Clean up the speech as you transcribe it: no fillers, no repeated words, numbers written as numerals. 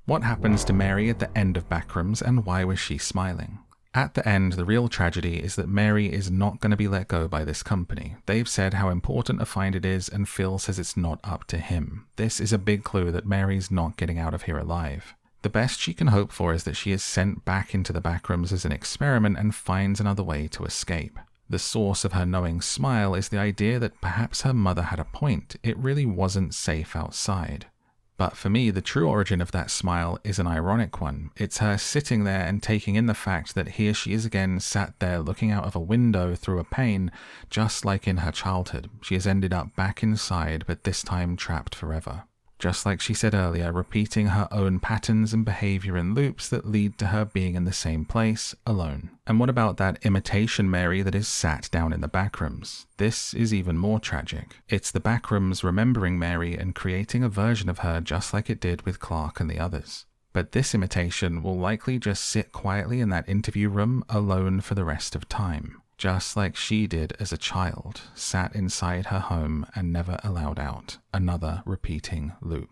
What happens to Mary at the end of Backrooms, and why was she smiling? At the end, the real tragedy is that Mary is not going to be let go by this company. They've said how important a find it is, and Phil says it's not up to him. This is a big clue that Mary's not getting out of here alive. The best she can hope for is that she is sent back into the backrooms as an experiment and finds another way to escape. The source of her knowing smile is the idea that perhaps her mother had a point. It really wasn't safe outside. But for me, the true origin of that smile is an ironic one. It's her sitting there and taking in the fact that here she is again sat there looking out of a window through a pane, just like in her childhood. She has ended up back inside, but this time trapped forever. Just like she said earlier, repeating her own patterns and behavior in loops that lead to her being in the same place, alone. And what about that imitation Mary that is sat down in the backrooms? This is even more tragic. It's the backrooms remembering Mary and creating a version of her just like it did with Clark and the others. But this imitation will likely just sit quietly in that interview room alone for the rest of time. Just like she did as a child, sat inside her home and never allowed out. Another repeating loop.